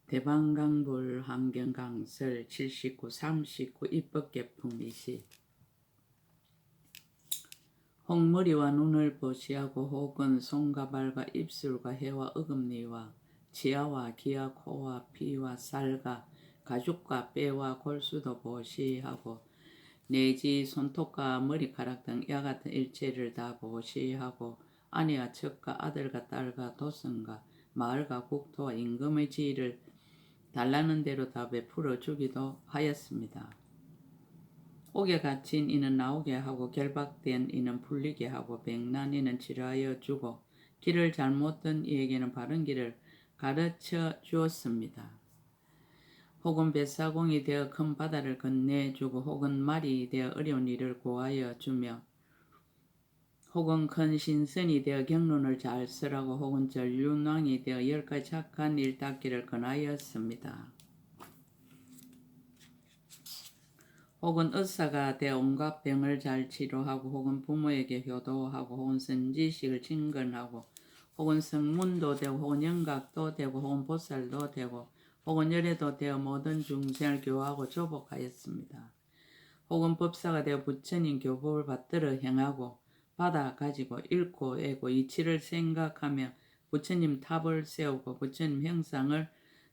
대방강불 환경강설 79, 39 입법개풍 이시 홍머리와 눈을 보시하고 혹은 손과 발과 입술과 혀와 어금니와 치아와 기와 코와 피와 살과 가죽과 뼈와 골수도 보시하고 내지 손톱과 머리카락 등 이와 같은 일체를 다 보시하고 아내와 척과 아들과 딸과 도성과 마을과 국토와 임금의 지위를 달라는 대로 다 베풀어 주기도 하였습니다. 옥에 갇힌 이는 나오게 하고 결박된 이는 풀리게 하고 병난 이는 치료하여 주고 길을 잘못 든 이에게는 바른 길을 가르쳐 주었습니다. 혹은 뱃사공이 되어 큰 바다를 건네주고 혹은 말이 되어 어려운 일을 고하여 주며 혹은 큰 신선이 되어 경론을 잘 쓰라고 혹은 전륜왕이 되어 10가지 착한 일 닦기를 권하였습니다. 혹은 의사가 되어 온갖 병을 잘 치료하고 혹은 부모에게 효도하고 혹은 선지식을 친근하고 혹은 성문도 되고 혹은 영각도 되고 혹은 보살도 되고 혹은 열애도 되어 모든 중생을 교화하고 조복하였습니다. 혹은 법사가 되어 부처님 교법을 받들어 행하고 받아 가지고 읽고 애고 이치를 생각하며 부처님 탑을 세우고 부처님 형상을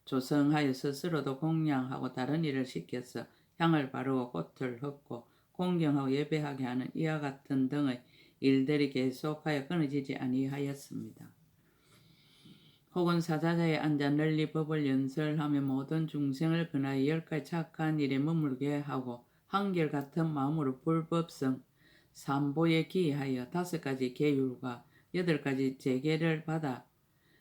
조성하여 스스로도 공양하고 다른 일을 시켜서 향을 바르고 꽃을 흙고 공경하고 예배하게 하는 이와 같은 등의 일들이 계속하여 끊어지지 아니하였습니다. 혹은 사자자에 앉아 널리 법을 연설하며 모든 중생을 근하여 10가지 착한 일에 머물게 하고 한결같은 마음으로 불법성 삼보에 기하여 5가지 계율과 8가지 재계를 받아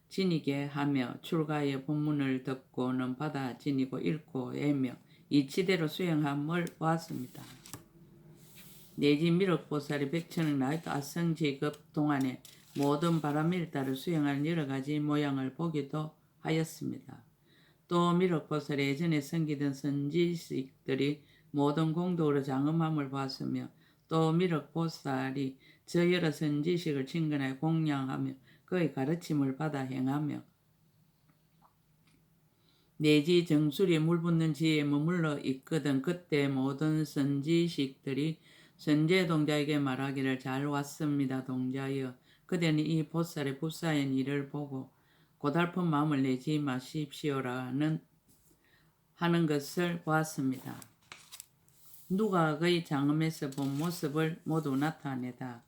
지니게 하며 출가의 본문을 듣고는 받아 지니고 읽고 애며 이치대로 수행함을 보았습니다. 내지 미륵보살이 백천을 나이도 아성지급 동안에 모든 바람일다를 수행하는 여러가지 모양을 보기도 하였습니다. 또 미륵보살이 예전에 섬기던 선지식들이 모든 공덕으로 장엄함을 보았으며 또 미륵보살이 저 여러 선지식을 친근하여 공양하며 그의 가르침을 받아 행하며 내지 정수리에 물 붓는 지에 머물러 있거든 그때 모든 선지식들이 선제 동자에게 말하기를 잘 왔습니다. 동자여 그대는 이 보살의 불사인 일을 보고 고달픈 마음을 내지 마십시오라는 하는 것을 보았습니다. 누가 그의 장엄에서 본 모습을 모두 나타내다.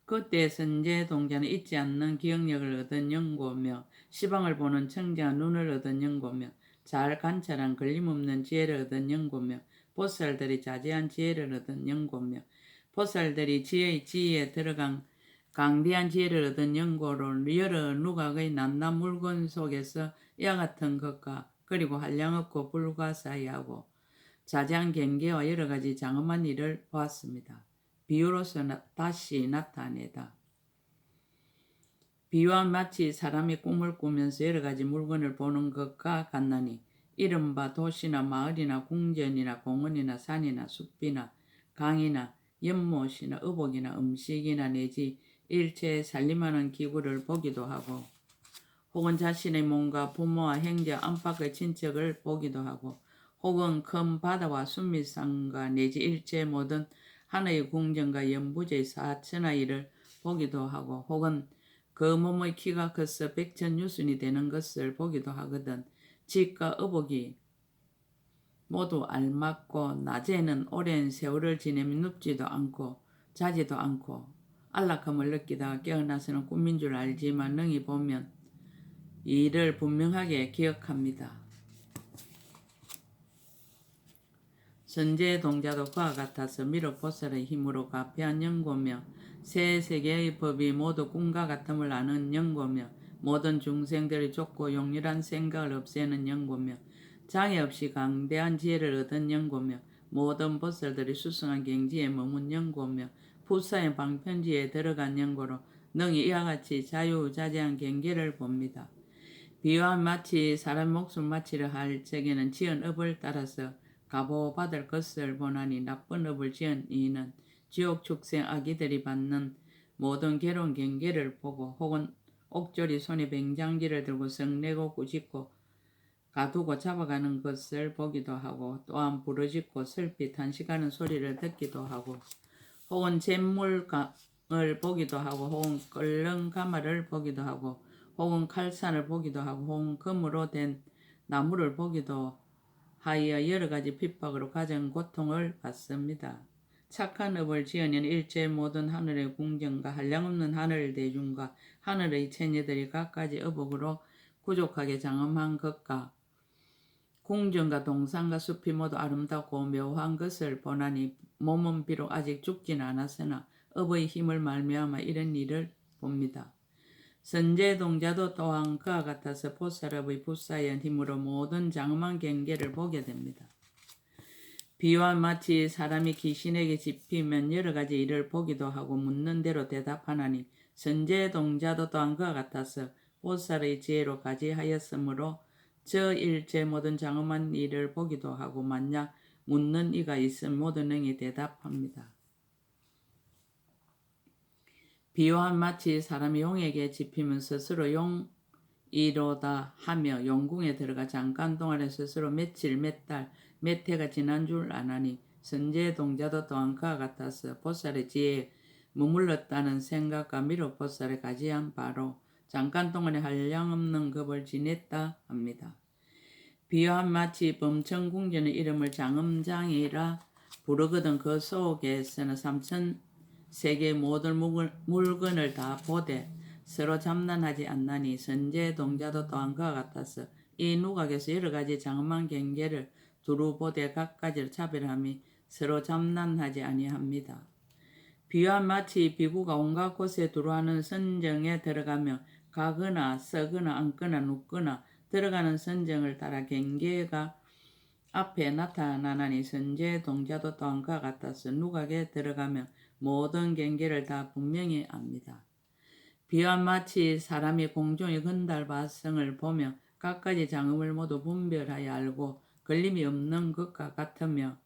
그때 선제 동자는 잊지 않는 기억력을 얻은 연고며 시방을 보는 청정한 눈을 얻은 연고며 잘 관찰한 걸림없는 지혜를 얻은 연고며 보살들이 자제한 지혜를 얻은 연고며 보살들이 지혜의 지위에 들어간 강대한 지혜를 얻은 연고로 여러 누각의 낱낱 물건 속에서 이와 같은 것과 그리고 한량없고 불가사의하고 자제한 경계와 여러 가지 장엄한 일을 보았습니다. 비유로서 다시 나타내다. 비유와 마치 사람이 꿈을 꾸면서 여러 가지 물건을 보는 것과 같나니 이른바 도시나 마을이나 궁전이나 공원이나 산이나 숲이나 강이나 연못이나 의복이나 음식이나 내지 일체에 살림하는 기구를 보기도 하고 혹은 자신의 몸과 부모와 형제 안팎의 친척을 보기도 하고 혹은 큰 바다와 순미산과 내지 일체 모든 하나의 궁전과 연부지의 사천하이를 보기도 하고 혹은 그 몸의 키가 커서 백천유순이 되는 것을 보기도 하거든. 집과 의복이 모두 알맞고 낮에는 오랜 세월을 지내면 눕지도 않고 자지도 않고 안락함을 느끼다가 깨어나서는 꿈인 줄 알지만 능히 보면 이를 분명하게 기억합니다. 선제 동자도 그와 같아서 미륵보살의 힘으로 가패한 연고며 새 세계의 법이 모두 꿈과 같음을 아는 연고며 모든 중생들이 좁고 용렬한 생각을 없애는 연고며 장애 없이 강대한 지혜를 얻은 연고며 모든 보살들이 수승한 경지에 머문 연고며 부사의 방편지에 들어간 연고로 능히 이와 같이 자유자재한 경계를 봅니다. 비와 마치 사람 목숨 마치려 할 적에는 지은 업을 따라서 값어 받을 것을 보나니 나쁜 업을 지은 이는 지옥 축생 아기들이 받는 모든 괴로운 경계를 보고 혹은 옥졸이 손에 뱅장기를 들고 성내고 꾸짖고 가두고 잡아가는 것을 보기도 하고 또한 부르짖고 슬피 탄식하는 소리를 듣기도 하고 혹은 잿물을 보기도 하고 혹은 끓는 가마를 보기도 하고 혹은 칼산을 보기도 하고 혹은 금으로 된 나무를 보기도 하여 여러 가지 핍박으로 가진 고통을 받습니다. 착한 업을 지으는 일체 모든 하늘의 궁정과 한량없는 하늘 대중과 하늘의 처녀들이 갖가지 어복으로 부족하게 장엄한 것과 궁정과 동산과 숲이 모두 아름답고 묘한 것을 보나니 몸은 비록 아직 죽지는 않았으나 업의 힘을 말미암아 이런 일을 봅니다. 선제동자도 또한 그와 같아서 보살업의 불사의 힘으로 모든 장엄한 경계를 보게 됩니다. 비와 마치 사람이 귀신에게 집히면 여러 가지 일을 보기도 하고 묻는 대로 대답하나니 선제동자도 또한 그와 같아서 보살의 지혜로 가지하였으므로 저 일체 모든 장엄한 일을 보기도 하고 만약 묻는 이가 있으면 모든 능히 대답합니다. 비와 마치 사람이 용에게 집히면 스스로 용이로다 하며 용궁에 들어가 잠깐 동안에 스스로 며칠 몇 달 몇 해가 지난 줄 아나니 선제동자도 또한 그와 같아서 보살의 지혜에 머물렀다는 생각과 미륵 보살의 가지한 바로 잠깐 동안에 한량없는 겁을 지냈다 합니다. 비와 마치 범천궁전의 이름을 장엄장이라 부르거든 그 속에서는 삼천 세계의 모든 물건을 다 보되 서로 참난하지 않나니 선제동자도 또한 그와 같아서 이 누각에서 여러 가지 장엄한 경계를 두루 보되 각가지로 차별함이 서로 참난하지 아니합니다. 비와 마치 비구가 온갖 곳에 두루하는 선정에 들어가며 가거나 서거나 앉거나 눕거나 들어가는 선정을 따라 경계가 앞에 나타나나니 선제동자도 또한 그와 같아서 누각에 들어가며 모든 경계를 다 분명히 압니다. 비와 마치 사람이 공중의 건달바성을 보며 각가지 장엄을 모두 분별하여 알고 걸림이 없는 것과 같으며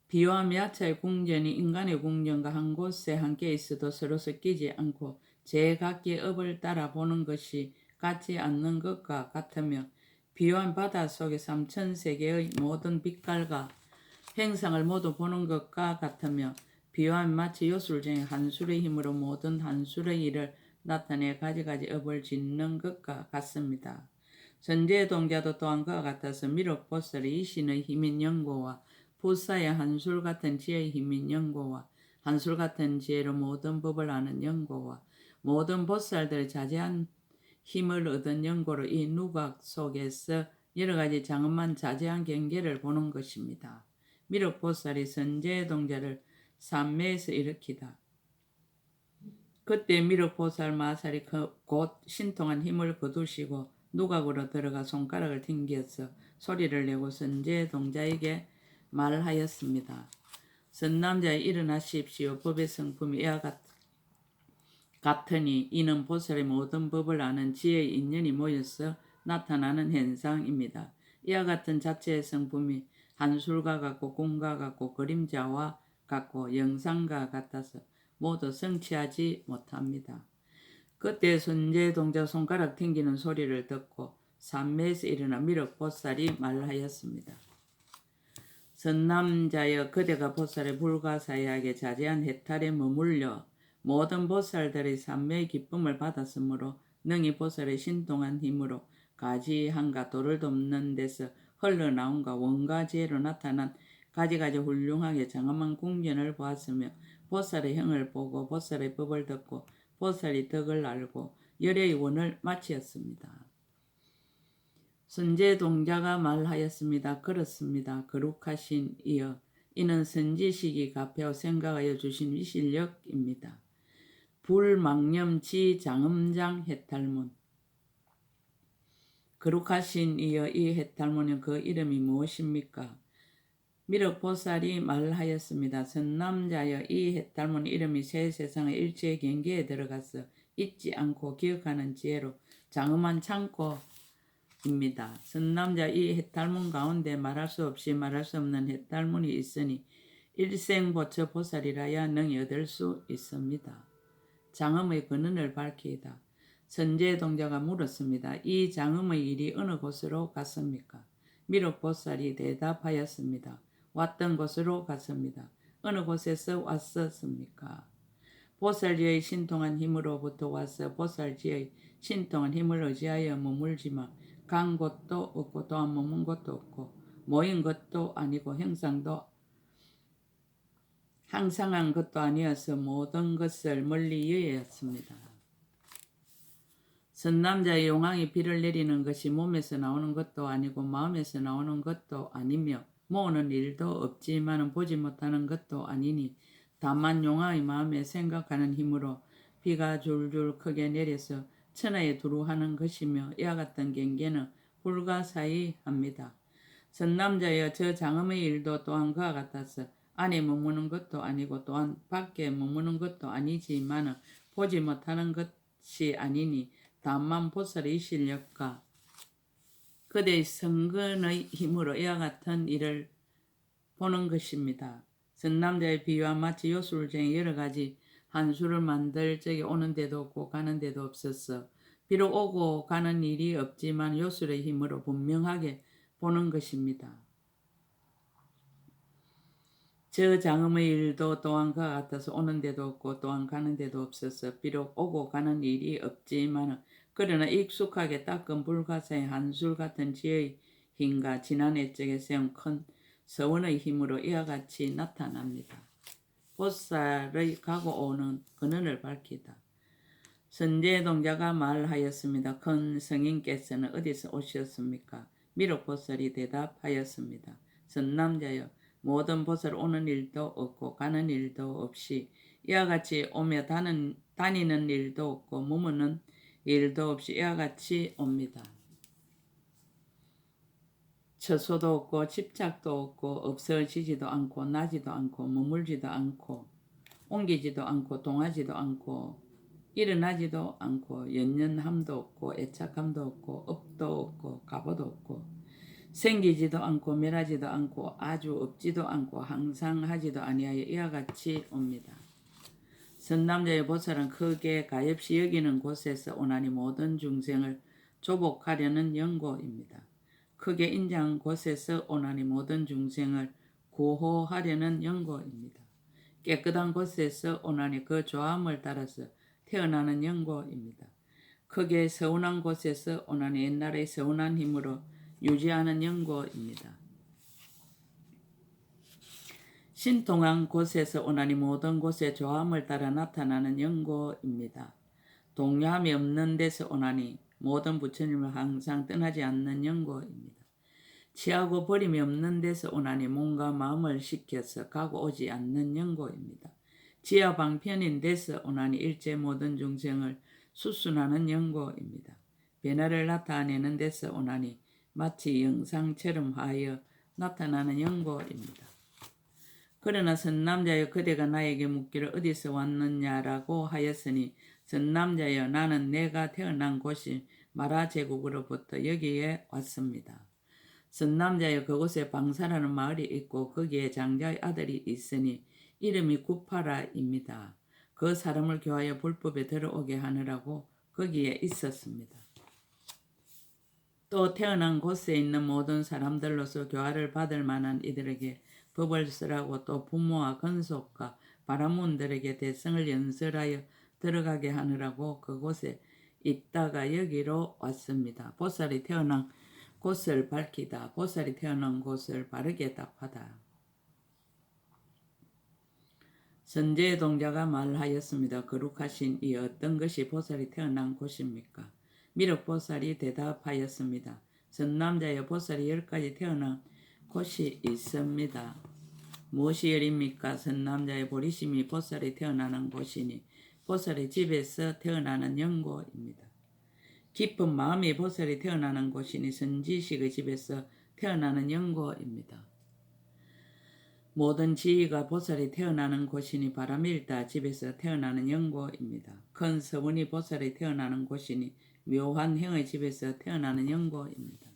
비와 마차의 궁전이 인간의 궁전과 한 곳에 함께 있어도 서로 섞이지 않고 제각기의 업을 따라 보는 것이 같지 않는 것과 같으며 비와 바다 속의 삼천세계의 모든 빛깔과 행상을 모두 보는 것과 같으며 비와 마치 요술 중에 한술의 힘으로 모든 한술의 일을 나타내 가지가지 업을 짓는 것과 같습니다. 선제동자도 또한 그와 같아서 미륵보살의 이신의 힘인 연고와 불사의 한술 같은 지혜의 힘인 연고와 한술 같은 지혜로 모든 법을 아는 연고와 모든 보살들의 자제한 힘을 얻은 연고로 이 누각 속에서 여러 가지 장엄한 자제한 경계를 보는 것입니다. 미륵보살이 선제동자를 삼매에서 일으키다. 그때 미륵보살 마살이 곧 신통한 힘을 거두시고 누각으로 들어가 손가락을 튕겨서 소리를 내고 선제동자에게 말하였습니다. 선남자여 일어나십시오. 법의 성품이 이와 같으니 이는 보살의 모든 법을 아는 지혜의 인연이 모여서 나타나는 현상입니다. 이와 같은 자체의 성품이 한술과 같고 궁과 같고 그림자와 같고 영상과 같아서 모두 성취하지 못합니다. 그때 선제동자 손가락 튕기는 소리를 듣고 산매에서 일어나 미륵보살이 말하였습니다. 선남자여 그대가 보살의 불가사의하게 자제한 해탈에 머물려 모든 보살들의 산매의 기쁨을 받았으므로 능히 보살의 신통한 힘으로 가지한가 도를 돕는 데서 흘러나온가 원가 지혜로 나타난 가지가지 훌륭하게 장엄한 궁전을 보았으며 보살의 형을 보고 보살의 법을 듣고 보살의 덕을 알고 열의 원을 마치었습니다. 선제동자가 말하였습니다. 그렇습니다. 거룩하신 이여 이는 선지식이 가페어 생각하여 주신 위실력입니다. 불망념지 장엄장 해탈문 거룩하신 이여 이 해탈문은 그 이름이 무엇입니까? 미륵보살이 말하였습니다. 선남자여 이 해탈문 이름이 새 세상의 일체의 경계에 들어가서 잊지 않고 기억하는 지혜로 장엄한 창고입니다. 선남자 이 해탈문 가운데 말할 수 없이 말할 수 없는 해탈문이 있으니 일생보처 보살이라야 능히 얻을 수 있습니다. 장엄의 근원을 밝히이다. 선제 동자가 물었습니다. 이 장엄의 일이 어느 곳으로 갔습니까? 미륵보살이 대답하였습니다. 왔던 곳으로 갔습니다. 어느 곳에서 왔었습니까? 보살지의 신통한 힘으로부터 와서 보살지의 신통한 힘을 의지하여 머물지만 간 곳도 없고 또한 머문 곳도 없고 모인 것도 아니고 항상한 것도 아니어서 모든 것을 멀리 여였습니다. 선남자의 용왕이 비를 내리는 것이 몸에서 나오는 것도 아니고 마음에서 나오는 것도 아니며 모으는 일도 없지만 보지 못하는 것도 아니니 다만 용왕의 마음에 생각하는 힘으로 비가 줄줄 크게 내려서 천하에 두루하는 것이며 이와 같은 경계는 불가사의합니다. 선남자여 저 장엄의 일도 또한 그와 같아서 안에 머무는 것도 아니고 또한 밖에 머무는 것도 아니지만 보지 못하는 것이 아니니 다만 보살의 실력과 그대의 성근의 힘으로 이와 같은 일을 보는 것입니다. 선남자의 비유와 마치 요술 중에 여러 가지 한 수를 만들 적에 오는 데도 없고 가는 데도 없었어. 비록 오고 가는 일이 없지만 요술의 힘으로 분명하게 보는 것입니다. 저 장엄의 일도 또한 그와 같아서 오는 데도 없고 또한 가는 데도 없어서 비록 오고 가는 일이 없지만 그러나 익숙하게 닦은 불가사의 한술 같은 지의 힘과 지난 옛적에 세운 큰 서원의 힘으로 이와 같이 나타납니다. 보살의 가고 오는 근원을 밝히다. 선제동자가 말하였습니다. 큰 성인께서는 어디서 오셨습니까? 미륵보살이 대답하였습니다. 선남자여 모든 보살 오는 일도 없고 가는 일도 없이 이와 같이 오며 다니는 일도 없고 머무는 일도 없이 이와 같이 옵니다. 처소도 없고 집착도 없고 없어지지도 않고 나지도 않고 머물지도 않고 옮기지도 않고 동하지도 않고 일어나지도 않고 연연함도 없고 애착함도 없고 업도 없고 가보도 없고 생기지도 않고 멸하지도 않고 아주 없지도 않고 항상 하지도 아니하여 이와 같이 옵니다. 선남자의 보살은 크게 가엾이 여기는 곳에서 오나니 모든 중생을 조복하려는 연고입니다. 크게 인자한 곳에서 오나니 모든 중생을 구호하려는 연고입니다. 깨끗한 곳에서 오나니 그 조함을 따라서 태어나는 연고입니다. 크게 서운한 곳에서 오나니 옛날의 서운한 힘으로 유지하는 연고입니다. 신통한 곳에서 오나니 모든 곳의 조함을 따라 나타나는 연고입니다. 동요함이 없는 데서 오나니 모든 부처님을 항상 떠나지 않는 연고입니다. 취하고 버림이 없는 데서 오나니 몸과 마음을 시켜서 가고 오지 않는 연고입니다. 지하 방편인 데서 오나니 일체 모든 중생을 수순하는 연고입니다. 변화를 나타내는 데서 오나니 마치 영상처럼 하여 나타나는 연고입니다. 그러나 선남자여 그대가 나에게 묻기를 어디서 왔느냐라고 하였으니 선남자여 나는 내가 태어난 곳이 마라 제국으로부터 여기에 왔습니다. 선남자여 그곳에 방사라는 마을이 있고 거기에 장자의 아들이 있으니 이름이 구파라입니다. 그 사람을 교하여 불법에 들어오게 하느라고 거기에 있었습니다. 또 태어난 곳에 있는 모든 사람들로서 교화를 받을 만한 이들에게 법을 쓰라고 또 부모와 건속과 바라문들에게 대성을 연설하여 들어가게 하느라고 그곳에 있다가 여기로 왔습니다. 보살이 태어난 곳을 밝히다. 보살이 태어난 곳을 바르게 답하다. 선제동자가 말하였습니다. 거룩하신 이 어떤 것이 보살이 태어난 곳입니까? 미륵보살이 대답하였습니다. 선남자여 보살이 10가지 태어난 곳이 있습니다. 무엇이 열입니까? 선남자의 보리심이 보살이 태어나는 곳이니 보살의 집에서 태어나는 연고입니다. 깊은 마음이 보살이 태어나는 곳이니 선지식의 집에서 태어나는 연고입니다. 모든 지위가 보살이 태어나는 곳이니 바람일다 집에서 태어나는 연고입니다. 큰 서원이 보살이 태어나는 곳이니 묘한 행의 집에서 태어나는 연고입니다.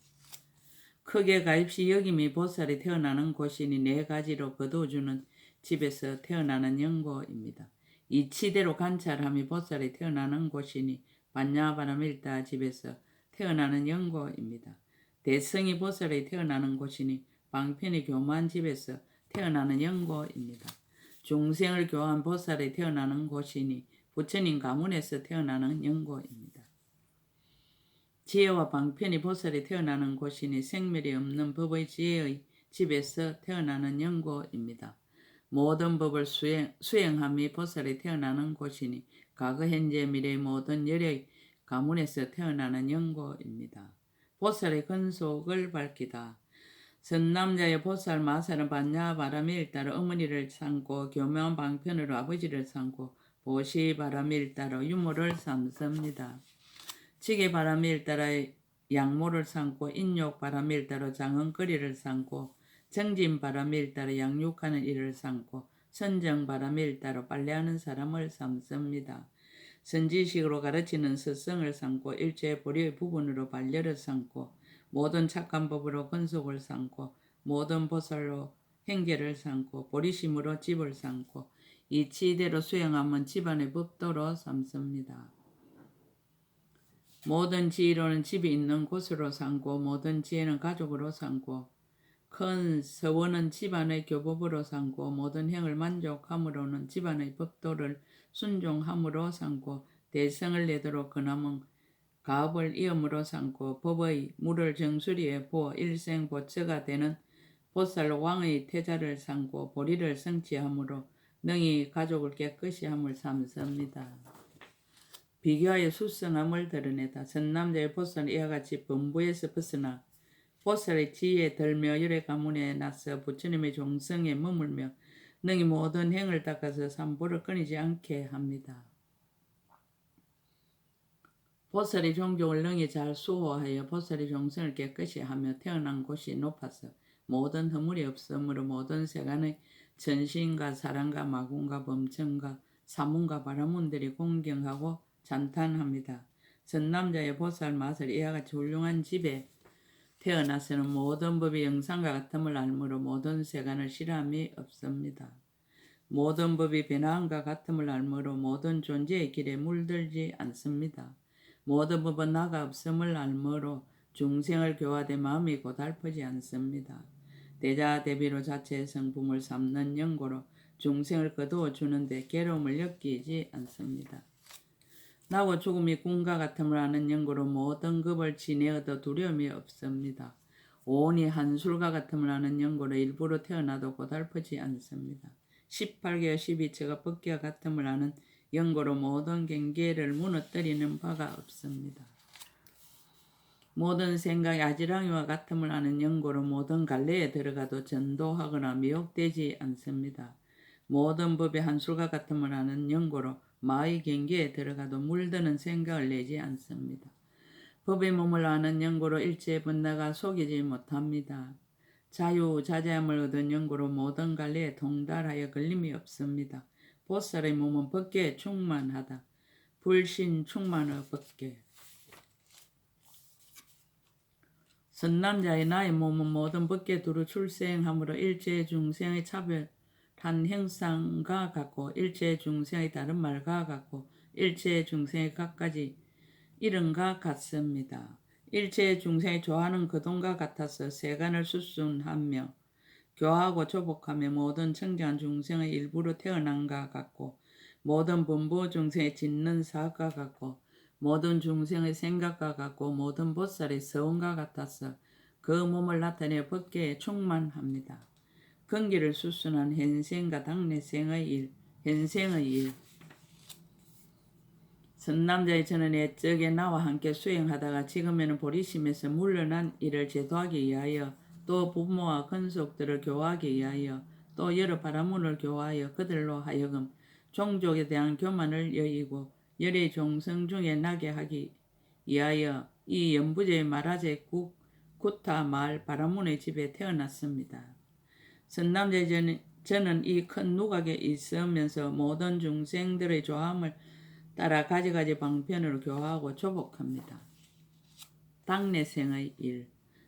크게 가엾이 여김이 보살이 태어나는 곳이니 4가지로 거두어주는 집에서 태어나는 연고입니다. 이치대로 관찰함이 보살이 태어나는 곳이니 반야바라밀다 집에서 태어나는 영고입니다. 대성이 보살이 태어나는 곳이니 방편이 교만 집에서 태어나는 영고입니다. 중생을 교한 보살이 태어나는 곳이니 부처님 가문에서 태어나는 영고입니다. 지혜와 방편이 보살이 태어나는 곳이니 생멸이 없는 법의 지혜의 집에서 태어나는 영고입니다. 모든 법을 수행함이 보살이 태어나는 곳이니 과거 현재 미래의 모든 열의 가문에서 태어나는 영고입니다. 보살의 근속을 밝히다. 선남자의 보살 마살은 반야바람에 일따라 어머니를 삼고 교묘한 방편으로 아버지를 삼고 보시바람에 일따라 유모를 삼습니다. 지게바람에 일따라 양모를 삼고 인욕바람에 일따라 장흥거리를 삼고 정진바람에 일따라 양육하는 일을 삼고 선정바람에 일따라 빨래하는 사람을 삼습니다. 선지식으로 가르치는 스승을 삼고 일체 보리의 부분으로 반려를 삼고 모든 착한 법으로 근속을 삼고 모든 보살로 행계를 삼고 보리심으로 집을 삼고 이치대로 수행하면 집안의 법도로 삼습니다. 모든 지혜로는 집이 있는 곳으로 삼고 모든 지혜는 가족으로 삼고 큰 서원은 집안의 교법으로 삼고 모든 행을 만족함으로는 집안의 법도를 순종함으로 삼고 대성을 내도록 근함은 가업을 이음으로 삼고 법의 물을 정수리에 부어 일생보처가 되는 보살 왕의 태자를 삼고 보리를 성취함으로 능히 가족을 깨끗이 함을 삼습니다. 비교하여 수성함을 드러내다. 선남자의 보살은 이와 같이 범부에서 벗어나 보살의 지혜에 들며 열의 가문에 나서 부처님의 종성에 머물며 능히 모든 행을 닦아서 삼보를 끊이지 않게 합니다. 보살의 종종을 능히 잘 수호하여 보살의 종성을 깨끗이 하며 태어난 곳이 높아서 모든 허물이 없으므로 모든 세간의 전신과 사랑과 마군과 범천과 사문과 바라문들이 공경하고 찬탄합니다. 선남자의 보살 마술 이와 같이 훌륭한 집에 태어나서는 모든 법이 영상과 같음을 알므로 모든 세간을 싫어함이 없습니다. 모든 법이 변화함과 같음을 알므로 모든 존재의 길에 물들지 않습니다. 모든 법은 나가 없음을 알므로 중생을 교화되 마음이 고달프지 않습니다. 대자대비로 자체의 성품을 삼는 영고로 중생을 거두어 주는데 괴로움을 느끼지 않습니다. 나고 죽음이 꿈과 같음을 아는 영고로 모든 급을 지내어도 두려움이 없습니다. 오온이 한술과 같음을 아는 영고로 일부러 태어나도 고달프지 않습니다. 18개와 12처가 법기와 같음을 아는 영고로 모든 경계를 무너뜨리는 바가 없습니다. 모든 생각이 아지랑이와 같음을 아는 영고로 모든 갈래에 들어가도 전도하거나 미혹되지 않습니다. 모든 법이 한술과 같음을 아는 영고로 마의 경계에 들어가도 물드는 생각을 내지 않습니다. 법의 몸을 아는 영고로 일체의 번뇌가 속이지 못합니다. 자유자재함을 얻은 영고로 모든 갈래에 동달하여 걸림이 없습니다. 보살의 몸은 법계에 충만하다. 불신 충만의 법계. 선남자의 나의 몸은 모든 법계 두루 출생함으로 일체의 중생의 차별한 형상과 같고 일체의 중생의 다른 말과 같고 일체의 중생의 갖가지 이름과 같습니다. 일체의 중생이 좋아하는 거동과 같아서 세간을 수순하며 교화하고 조복하며 모든 청정한 중생의 일부로 태어난과 같고 모든 범부 중생의 짓는 사과 같고 모든 중생의 생각과 같고 모든 보살의 서원과 같아서 그 몸을 나타내 법계에 충만합니다. 근기를 수순한 현생과 당내생의 일, 현생의 일. 선남자의 저는 옛적에 나와 함께 수행하다가 지금에는 보리심에서 물러난 이를 제도하기 위하여 또 부모와 근속들을 교화하기 위하여 또 여러 바라문을 교화하여 그들로 하여금 종족에 대한 교만을 여의고 열의 종성 중에 나게 하기 위하여 이 연부제의 마라제 구타 말 바라문의 집에 태어났습니다. 선남자의 저는 이 큰 누각에 있으면서 모든 중생들의 조함을 따라 가지가지 방편으로 교화하고 조복합니다. 당내생의 일.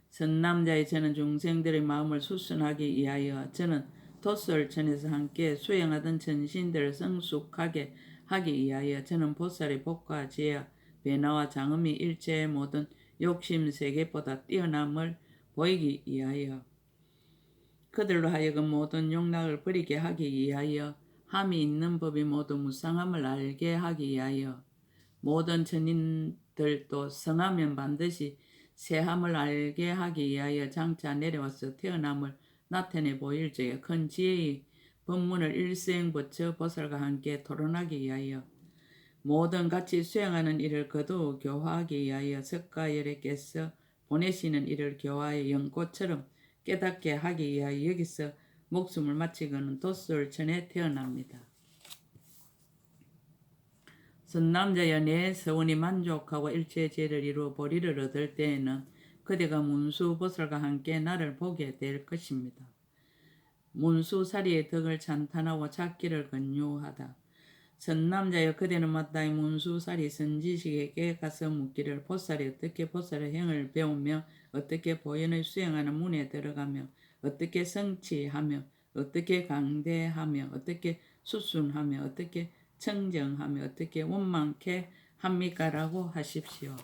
선남자의 저는 중생들의 마음을 수순하기 위하여 저는 도솔천에서 함께 수행하던 전신들을 성숙하게 하기 위하여 저는 보살의 복과 지혜와 배나와 장음이 일체의 모든 욕심 세계보다 뛰어남을 보이기 위하여 그들로 하여금 모든 욕락을 버리게 하기 위하여 함이 있는 법이 모두 무상함을 알게 하기 위하여 모든 천인들도 성하면 반드시 새함을 알게 하기 위하여 장차 내려와서 태어남을 나타내 보일 적에 큰 지혜의 법문을 일생부처 보살과 함께 토론하기 위하여 모든 같이 수행하는 일을 거두어 교화하기 위하여 석가열애께서 보내시는 일을 교화의 연꽃처럼 깨닫게 하기 위하여 여기서 목숨을 마치고는 도솔천에 태어납니다. 선남자여 내 서원이 만족하고 일체의 죄를 이루어 보리를 얻을 때에는 그대가 문수보살과 함께 나를 보게 될 것입니다. 문수사리의 덕을 찬탄하고 찾기를 권유하다. 선남자여 그대는 마땅히 문수사리 선지식에게 가서 묻기를 보살이 어떻게 보살의 행을 배우며 어떻게 보현을 수행하는 문에 들어가며 어떻게 성취하며 어떻게 강대하며 어떻게 수순하며 어떻게 청정하며 어떻게 원망케 합니까? 라고 하십시오.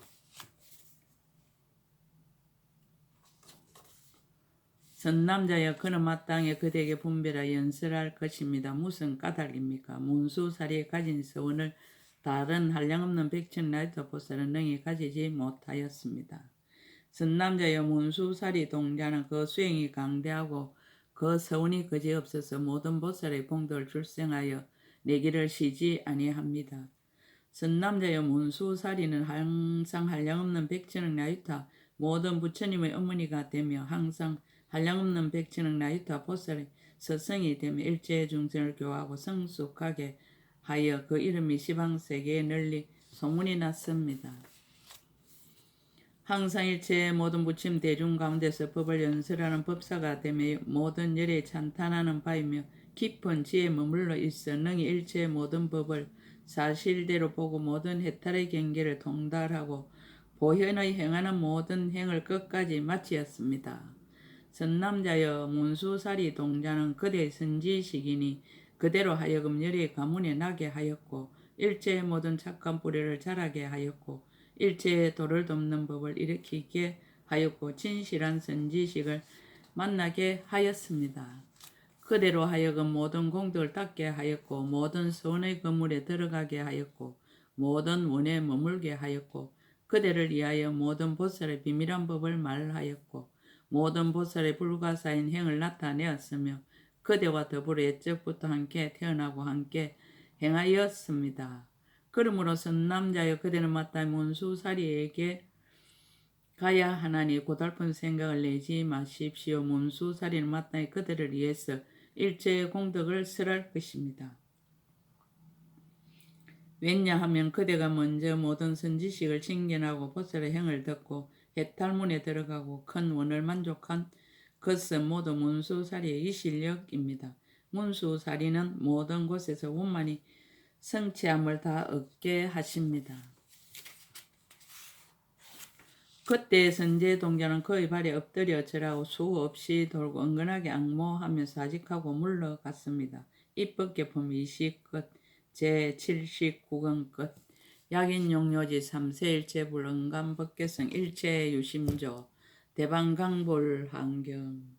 선남자여 그는 마땅히 그대에게 분별하여 연설할 것입니다. 무슨 까닭입니까? 문수사리에 가진 서원을 다른 한량없는 백천라이터 보살은 능히 가지지 못하였습니다. 선남자여 문수사리 동자는 그 수행이 강대하고 그 서원이 그지없어서 모든 보살의 공덕을 출생하여 내기를 쉬지 아니합니다. 선남자여 문수사리는 항상 한량없는 백천억 라이타 모든 부처님의 어머니가 되며 항상 한량없는 백천억 라이타 보살의 서성이 되며 일체 중생을 교화하고 성숙하게 하여 그 이름이 시방세계에 널리 소문이 났습니다. 항상 일체의 모든 부처님 대중 가운데서 법을 연설하는 법사가 되며 모든 열에 찬탄하는 바이며 깊은 지혜에 머물러 있어 능히 일체의 모든 법을 사실대로 보고 모든 해탈의 경계를 통달하고 보현의 행하는 모든 행을 끝까지 마치었습니다. 선남자여 문수사리 동자는 그대의 선지식이니 그대로 하여금 열의 가문에 나게 하였고 일체의 모든 착한 뿌리를 자라게 하였고 일체의 도를 돕는 법을 일으키게 하였고 진실한 선지식을 만나게 하였습니다. 그대로 하여금 모든 공덕을 닦게 하였고 모든 소원의 건물에 들어가게 하였고 모든 원에 머물게 하였고 그대를 위하여 모든 보살의 비밀한 법을 말하였고 모든 보살의 불가사인 행을 나타내었으며 그대와 더불어 옛적부터 함께 태어나고 함께 행하였습니다. 그러므로 선남자여 그대는 마땅히 문수사리에게 가야 하나니 고달픈 생각을 내지 마십시오. 문수사리는 마땅히 그들을 위해서 일체의 공덕을 설할 것입니다. 왜냐하면 그대가 먼저 모든 선지식을 칭견하고 보살의 행을 듣고 해탈문에 들어가고 큰 원을 만족한 것은 모두 문수사리의 이 실력입니다. 문수사리는 모든 곳에서 원만히 성취함을 다 얻게 하십니다. 그때 선제동자는 그의 발에 엎드려 절하고 수없이 돌고 은근하게 앙모하며 사직하고 물러갔습니다. 입법계품 20 끝, 제79권 끝, 약인용료지 3세일체불 은감법계성 일체유심조 대방강불한경